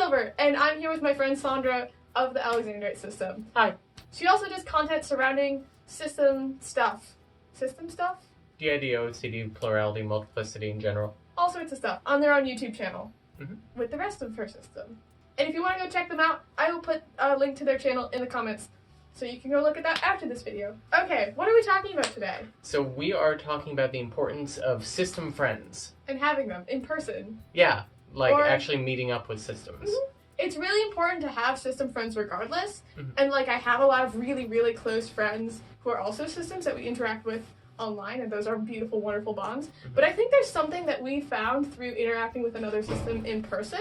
Silver, and I'm here with my friend Sandra of the Alexandrite system. Hi. She also does content surrounding system stuff. System stuff? DID, OCD, plurality, multiplicity in general. All sorts of stuff on their own YouTube channel Mm-hmm. with the rest of her system. And if you want to go check them out, I will put a link to their channel in the comments so you can go look at that after this video. Okay, what are we talking about today? So we are talking about the importance of system friends. And having them in person. Yeah, like Or- actually meeting up with systems. Mhm. It's really important to have system friends regardless. Mhm. And like I have a lot of really, really close friends who are also systems that we interact with online, and those are beautiful, wonderful bonds. Mhm. But I think there's something that we found through interacting with another system in person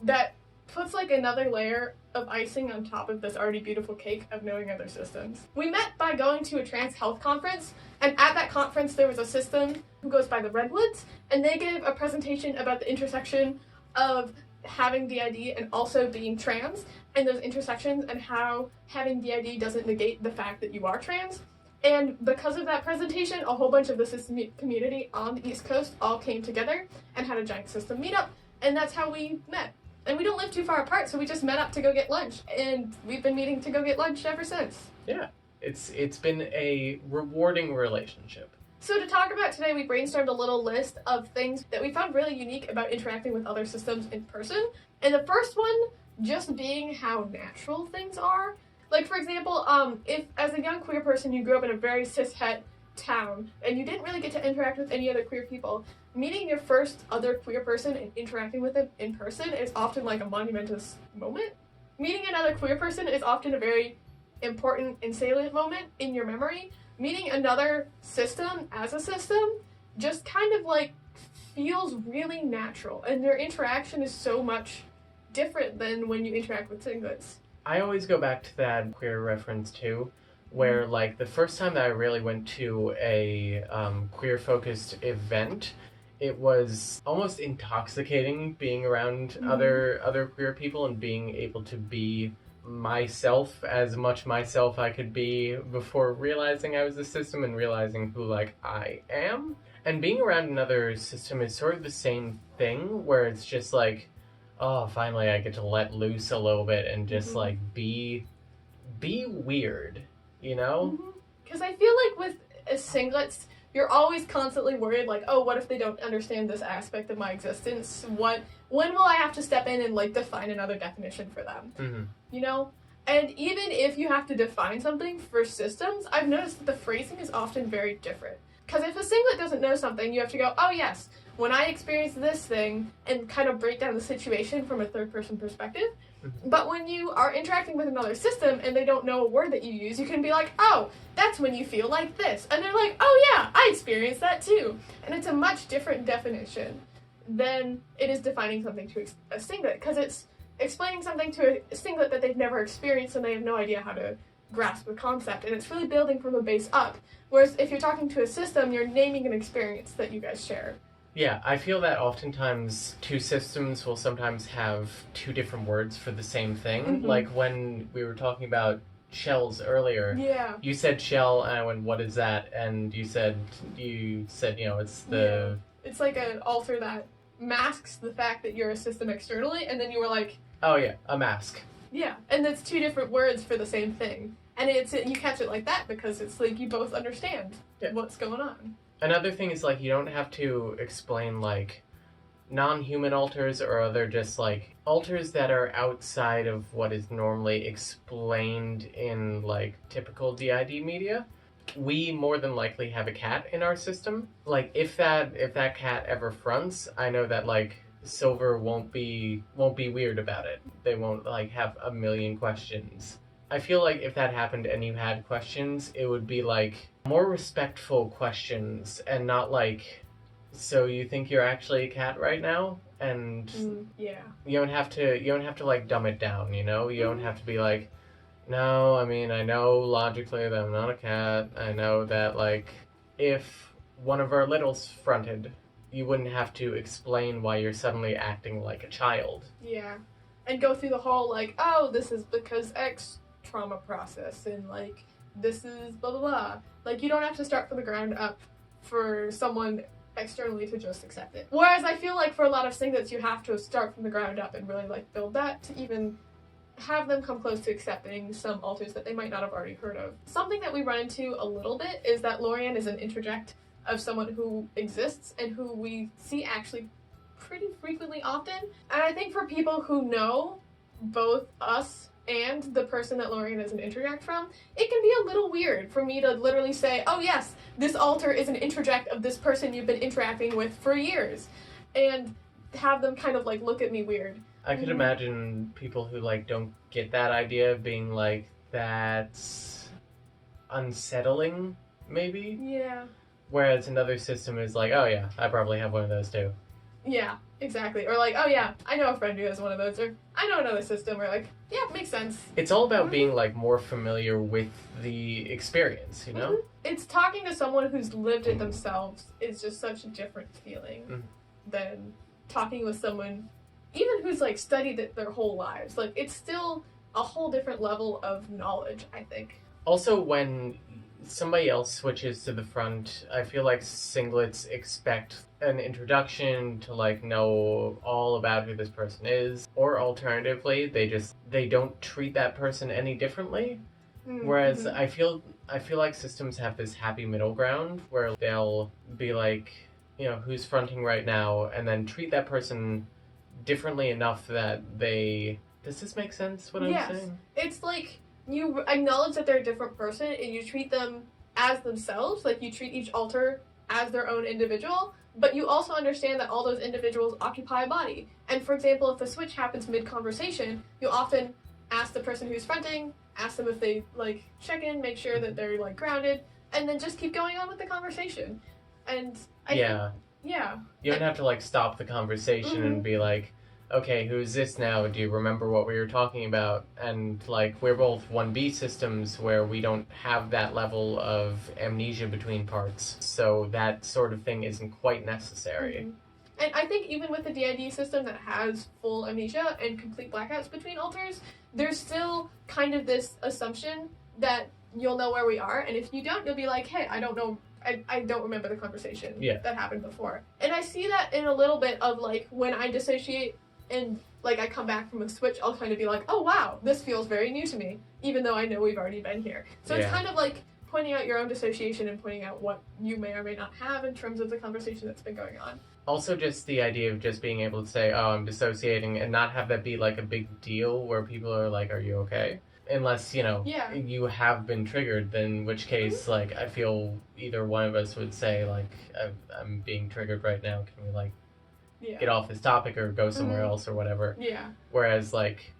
that puts like another layer of icing on top of this already beautiful cake of knowing other systems. We met by going to a trans health conference, and at that conference there was a system who goes by the Redwoods, and they gave a presentation about the intersection of having DID and also being trans, and those intersections and how having DID doesn't negate the fact that you are trans. And because of that presentation, a whole bunch of the system community on the East Coast all came together and had a giant system meetup, and that's how we met. And we don't live too far apart, so we just met up to go get lunch, and we've been meeting to go get lunch ever since. Yeah, it's been a rewarding relationship. So to talk about today, we brainstormed a little list of things that we found really unique about interacting with other systems in person. And the first one, just being how natural things are. Like, for example, if as a young queer person you grew up in a very cis-het town and you didn't really get to interact with any other queer people, meeting your first other queer person and interacting with them in person is often like a monumentous moment. Meeting another queer person is often a very important and salient moment in your memory. Meeting another system as a system just kind of like feels really natural, and their interaction is so much different than when you interact with singlets. I always go back to that queer reference too, where like the first time that I really went to a queer-focused event, it was almost intoxicating being around other queer people and being able to be myself, as much myself I could be before realizing I was a system and realizing who like I am. And being around another system is sort of the same thing, where it's just like, oh, finally I get to let loose a little bit and just like be weird, you know? Because I feel like with singlets, you're always constantly worried, like, oh, what if they don't understand this aspect of my existence? When will I have to step in and like define another definition for them? Mm-hmm. You know? And even if you have to define something for systems, I've noticed that the phrasing is often very different. Because if a singlet doesn't know something, you have to go, oh yes, when I experience this thing, and kind of break down the situation from a third-person perspective. Mm-hmm. But when you are interacting with another system and they don't know a word that you use, you can be like, oh, that's when you feel like this. And they're like, oh yeah, I experienced that too. And it's a much different definition than it is defining something to a singlet, because it's explaining something to a singlet that they've never experienced and they have no idea how to grasp the concept, and it's really building from the base up. Whereas if you're talking to a system, you're naming an experience that you guys share. Yeah, I feel that oftentimes two systems will sometimes have two different words for the same thing. Mm-hmm. Like when we were talking about shells earlier, Yeah. you said shell, and I went, what is that? And you said, you know, it's the... It's like an alter that masks the fact that you're a system externally, and then you were like, Oh yeah, a mask. yeah, and that's two different words for the same thing. And you catch it like that because it's like you both understand what's going on. Another thing is, like, you don't have to explain, like, non-human alters or other just, like, alters that are outside of what is normally explained in, like, typical DID media. We more than likely have a cat in our system. Like, if that cat ever fronts, I know that, like, Silver won't be weird about it. They won't, like, have a million questions. I feel like if that happened and you had questions, it would be, like, more respectful questions and not, like, so you think you're actually a cat right now? And Yeah. you don't have to, like, dumb it down, you know? You don't have to be like, no, I mean, I know logically that I'm not a cat. I know that, like, if one of our littles fronted, you wouldn't have to explain why you're suddenly acting like a child. Yeah. And go through the whole, like, oh, this is because X trauma process, and, like, this is blah, blah, blah. Like, you don't have to start from the ground up for someone externally to just accept it. Whereas I feel like for a lot of singlets, you have to start from the ground up and really like build that to even have them come close to accepting some alters that they might not have already heard of. Something that we run into a little bit is that Lorien is an interject of someone who exists and who we see actually pretty frequently often. And I think for people who know both us and the person that Lorien is an interject from, it can be a little weird for me to literally say, oh yes, this alter is an interject of this person you've been interacting with for years, and have them kind of like look at me weird. I could imagine people who like don't get that idea being like, that's unsettling, maybe? Yeah. Whereas another system is like, oh yeah, I probably have one of those too. Yeah, exactly. Or like, oh yeah, I know a friend who has one of those, or I know another system, or like, yeah, makes sense. It's all about being like more familiar with the experience, you know? It's talking to someone who's lived it themselves is just such a different feeling than talking with someone even who's like studied it their whole lives. Like, it's still a whole different level of knowledge, I think. Also, when somebody else switches to the front, I feel like singlets expect an introduction to like know all about who this person is, or alternatively, they don't treat that person any differently. Whereas I feel like systems have this happy middle ground where they'll be like, you know, who's fronting right now, and then treat that person differently enough that they... Does this make sense, what I'm saying? It's like you acknowledge that they're a different person and you treat them as themselves, like you treat each alter as their own individual, but you also understand that all those individuals occupy a body. And for example, if the switch happens mid-conversation, you'll often ask the person who's fronting, ask them if they like check in, make sure that they're like grounded, and then just keep going on with the conversation. And you don't have to like stop the conversation and be like, okay, who's this now? Do you remember what we were talking about? And like, we're both 1B systems where we don't have that level of amnesia between parts, so that sort of thing isn't quite necessary. And I think even with the DID system that has full amnesia and complete blackouts between alters, there's still kind of this assumption that you'll know where we are, and if you don't, you'll be like, hey, I don't know, I don't remember the conversation that happened before. And I see that in a little bit of like, when I dissociate and like I come back from a switch, I'll kind of be like, oh wow, this feels very new to me, even though I know we've already been here. So it's kind of like pointing out your own dissociation and pointing out what you may or may not have in terms of the conversation that's been going on. Also, just the idea of just being able to say, oh, I'm dissociating, and not have that be like a big deal where people are like, are you okay? Unless, you know, you have been triggered, then in which case, like, I feel either one of us would say, like, I'm being triggered right now, can we, like, get off this topic or go somewhere else or whatever. Whereas, like,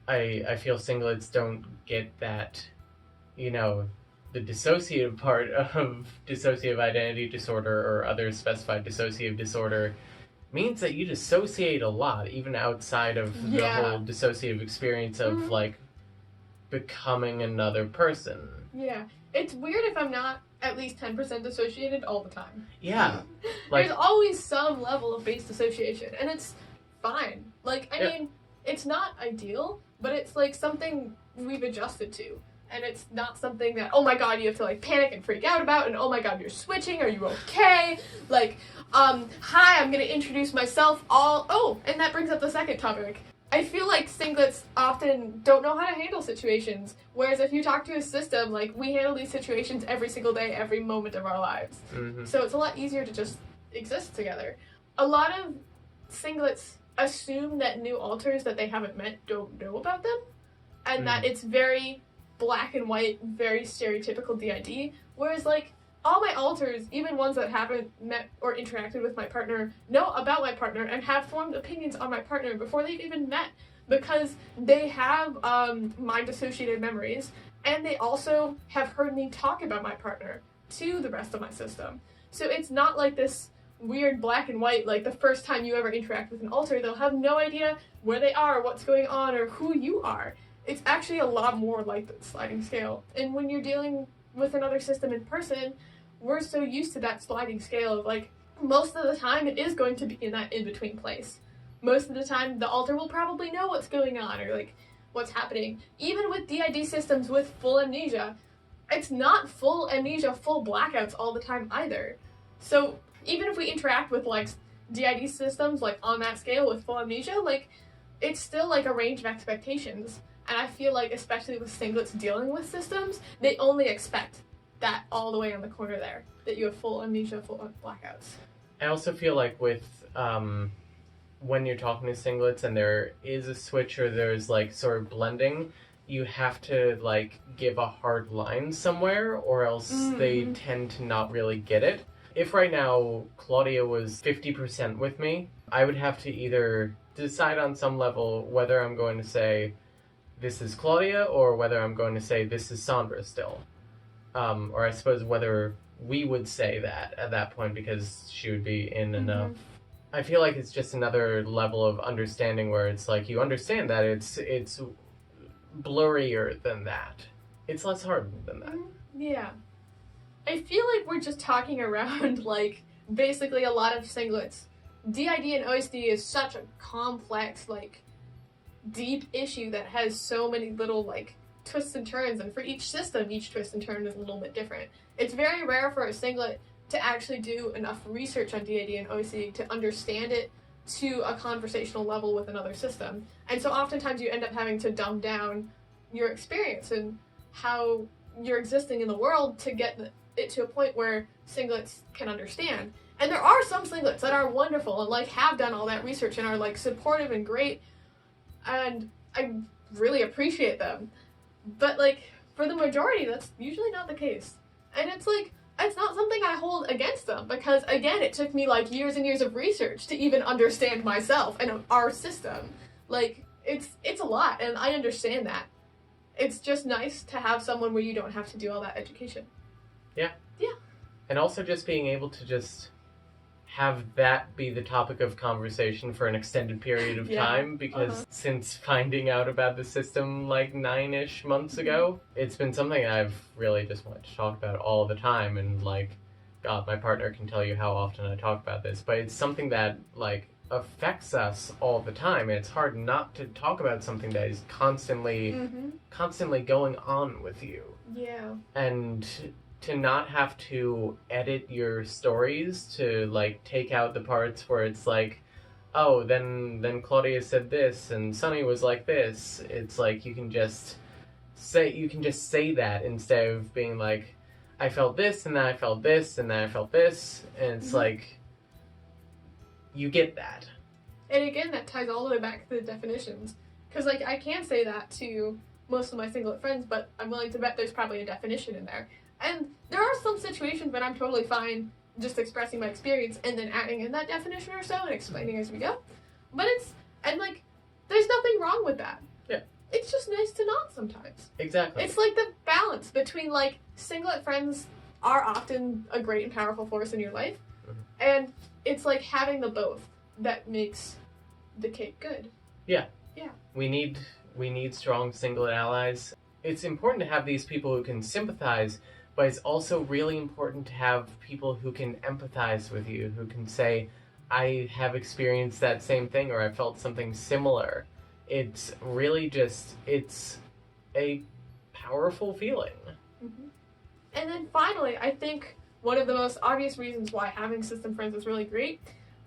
I feel singlets don't get that, you know, the dissociative part of dissociative identity disorder or other specified dissociative disorder means that you dissociate a lot, even outside of the whole dissociative experience of, like, becoming another person. Yeah. It's weird if I'm not at least 10% dissociated all the time. Yeah. Like, there's always some level of base dissociation, and it's fine. Like, I mean, it's not ideal, but it's, like, something we've adjusted to. And it's not something that, oh my god, you have to, like, panic and freak out about, and oh my god, you're switching, are you okay? Like, hi, I'm gonna introduce myself and that brings up the second topic. I feel like singlets often don't know how to handle situations, whereas if you talk to a system, like, we handle these situations every single day, every moment of our lives. So it's a lot easier to just exist together. A lot of singlets assume that new alters that they haven't met don't know about them, and that it's very black and white, very stereotypical DID, whereas, like, all my alters, even ones that haven't met or interacted with my partner, know about my partner and have formed opinions on my partner before they've even met, because they have mind-dissociated memories, and they also have heard me talk about my partner to the rest of my system. So it's not like this weird black and white, like the first time you ever interact with an alter, they'll have no idea where they are, what's going on, or who you are. It's actually a lot more like the sliding scale. And when you're dealing with another system in person, we're so used to that sliding scale of, like, most of the time it is going to be in that in-between place. Most of the time the alter will probably know what's going on or, like, what's happening. Even with DID systems with full amnesia, it's not full amnesia, full blackouts all the time either. So even if we interact with like DID systems like on that scale with full amnesia, like it's still like a range of expectations. And I feel like especially with singlets dealing with systems, they only expect that all the way on the corner there, that you have full amnesia, full blackouts. I also feel like with when you're talking to singlets and there is a switch or there's like sort of blending, you have to like give a hard line somewhere or else they tend to not really get it. If right now Claudia was 50% with me, I would have to either decide on some level whether I'm going to say this is Claudia or whether I'm going to say this is Sandra still. Or I suppose whether we would say that at that point because she would be in enough. I feel like it's just another level of understanding where it's like you understand that it's blurrier than that. It's less hard than that. Yeah. I feel like we're just talking around like basically a lot of singlets. DID and OSD is such a complex, like deep issue that has so many little like twists and turns, and for each system each twist and turn is a little bit different. It's very rare for a singlet to actually do enough research on DID and OSD to understand it to a conversational level with another system. And so oftentimes you end up having to dumb down your experience and how you're existing in the world to get it to a point where singlets can understand. And there are some singlets that are wonderful and like have done all that research and are like supportive and great, and I really appreciate them. But like for the majority that's usually not the case. And it's like it's not something I hold against them because again it took me like years and years of research to even understand myself and our system. Like it's a lot and I understand that. It's just nice to have someone where you don't have to do all that education. Yeah. Yeah. And also just being able to just have that be the topic of conversation for an extended period of time because since finding out about the system like 9-ish months ago, it's been something I've really just wanted to talk about all the time. And like, God, my partner can tell you how often I talk about this, but it's something that like affects us all the time. And it's hard not to talk about something that is constantly going on with you. Yeah. And to not have to edit your stories to like take out the parts where it's like, oh, then Claudia said this and Sunny was like this. It's like you can just say that instead of being like, I felt this and then I felt this and then I felt this, and it's like you get that. And again, that ties all the way back to the definitions, because like I can say that to most of my singlet friends, but I'm willing to bet there's probably a definition in there. And there are some situations when I'm totally fine just expressing my experience and then adding in that definition or so and explaining as we go. But there's nothing wrong with that. Yeah. It's just nice to not sometimes. Exactly. It's like the balance between like singlet friends are often a great and powerful force in your life. And it's like having the both that makes the cake good. Yeah. Yeah. We need strong singlet allies. It's important to have these people who can sympathize, but it's also really important to have people who can empathize with you, who can say, I have experienced that same thing or I felt something similar. It's really just, it's a powerful feeling. And then finally, I think one of the most obvious reasons why having system friends is really great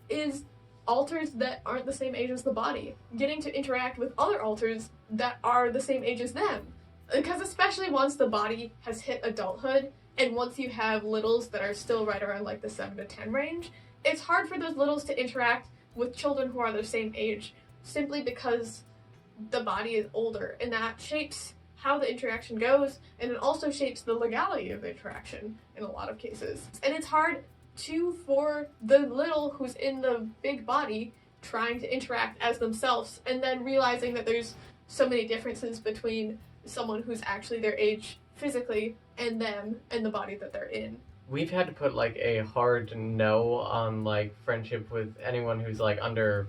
is alters that aren't the same age as the body. Getting to interact with other alters that are the same age as them. Because especially once the body has hit adulthood, and once you have littles that are still right around like the 7 to 10 range, it's hard for those littles to interact with children who are their same age, simply because the body is older, and that shapes how the interaction goes, and it also shapes the legality of the interaction in a lot of cases. And it's hard for the little who's in the big body trying to interact as themselves, and then realizing that there's so many differences between someone who's actually their age physically and them and the body that they're in. We've had to put like a hard no on like friendship with anyone who's like under,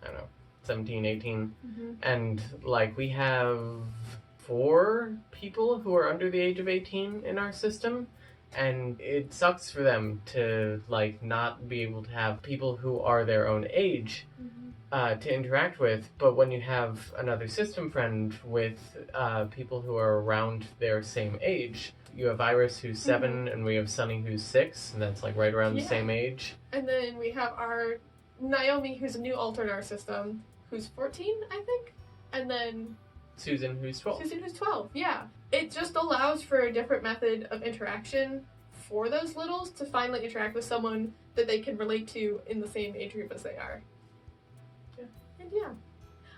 I don't know, 17, 18. And like we have 4 people who are under the age of 18 in our system, and it sucks for them to like not be able to have people who are their own age to interact with. But when you have another system friend with people who are around their same age, you have Iris who's 7, and we have Sunny who's 6, and that's like right around the same age. And then we have our Naomi, who's a new alter in our system, who's 14, I think. And then Susan who's 12. Susan who's 12, yeah. It just allows for a different method of interaction for those littles to finally interact with someone that they can relate to in the same age group as they are. Yeah. And yeah.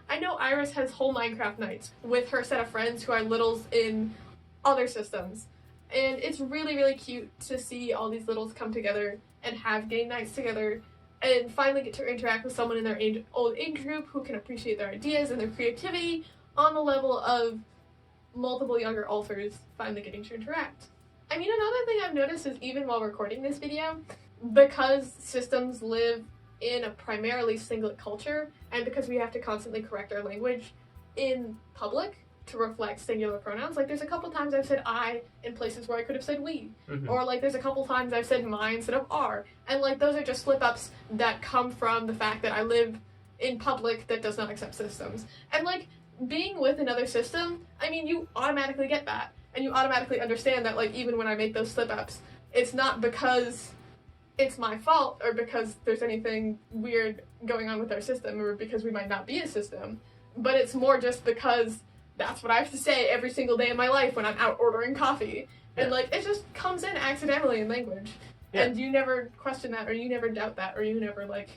I know Iris has whole Minecraft nights with her set of friends who are littles in other systems. And it's really, really cute to see all these littles come together and have game nights together and finally get to interact with someone in their old age group who can appreciate their ideas and their creativity on the level of multiple younger alters finally getting to interact. I mean, another thing I've noticed is even while recording this video, because systems live in a primarily singlet culture, and because we have to constantly correct our language in public to reflect singular pronouns, like there's a couple times I've said I in places where I could have said we, or like there's a couple times I've said my instead of our, and like those are just slip-ups that come from the fact that I live in public that does not accept systems. And like, being with another system, I mean, you automatically get that. And you automatically understand that, like, even when I make those slip-ups, it's not because it's my fault or because there's anything weird going on with our system or because we might not be a system, but it's more just because that's what I have to say every single day in my life when I'm out ordering coffee. And, like, it just comes in accidentally in language. Yeah. And you never question that or you never doubt that or you never, like,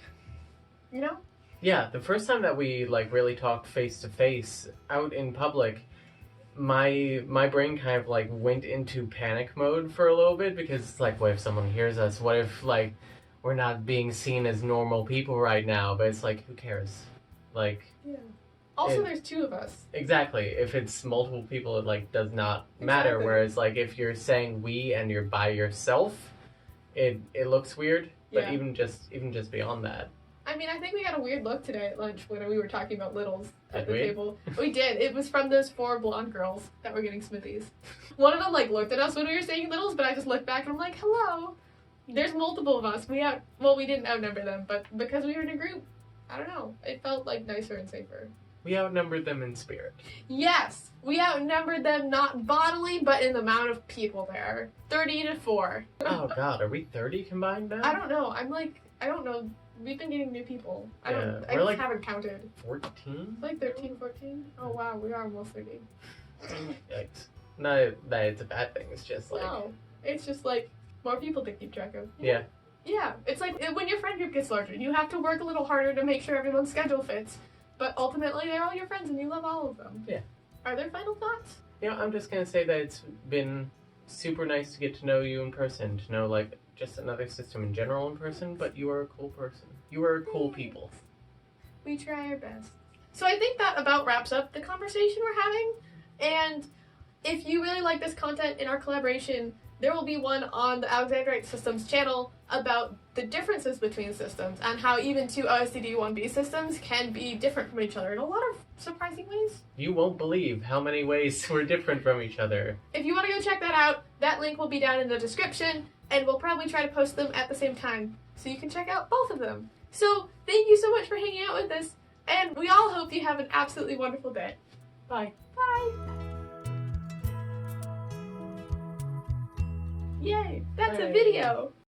you know? Yeah, the first time that we, like, really talked face-to-face out in public, my brain kind of like went into panic mode for a little bit because it's like, what if someone hears us? What if like we're not being seen as normal people right now? But it's like, who cares? Like, yeah. Also, there's 2 of us. Exactly. If it's multiple people, it like does not matter. Exactly. Whereas like if you're saying we and you're by yourself, it looks weird. But even just beyond that. I mean, I think we got a weird look today at lunch when we were talking about littles at the Did we? table. We did. It was from those 4 blonde girls that were getting smoothies. One of them, like, looked at us when we were saying littles, but I just looked back and I'm like, hello. There's multiple of us. We didn't outnumber them, but because we were in a group, I don't know. It felt, like, nicer and safer. We outnumbered them in spirit. Yes! We outnumbered them not bodily, but in the amount of people there. 30-4. Oh, God. Are we 30 combined now? I don't know. I don't know. We've been getting new people. I haven't counted. 14? Like 13, 14? Oh wow, we are almost 30. Yikes. Not that it's a bad thing, it's just like... No, it's just like more people to keep track of. Yeah. Yeah, it's like when your friend group gets larger, you have to work a little harder to make sure everyone's schedule fits. But ultimately, they're all your friends and you love all of them. Yeah. Are there final thoughts? You know, I'm just gonna say that it's been super nice to get to know you in person, to know like just another system in general in person, but you are a cool person. You are cool people. We try our best. So I think that about wraps up the conversation we're having. And if you really like this content in our collaboration, there will be one on the Alexandrite Systems channel about the differences between systems and how even 2 OSCD 1B systems can be different from each other in a lot of surprising ways. You won't believe how many ways we're different from each other. If you want to go check that out, that link will be down in the description, and we'll probably try to post them at the same time, so you can check out both of them. So, thank you so much for hanging out with us, and we all hope you have an absolutely wonderful day. Bye. Bye! Yay! That's a video!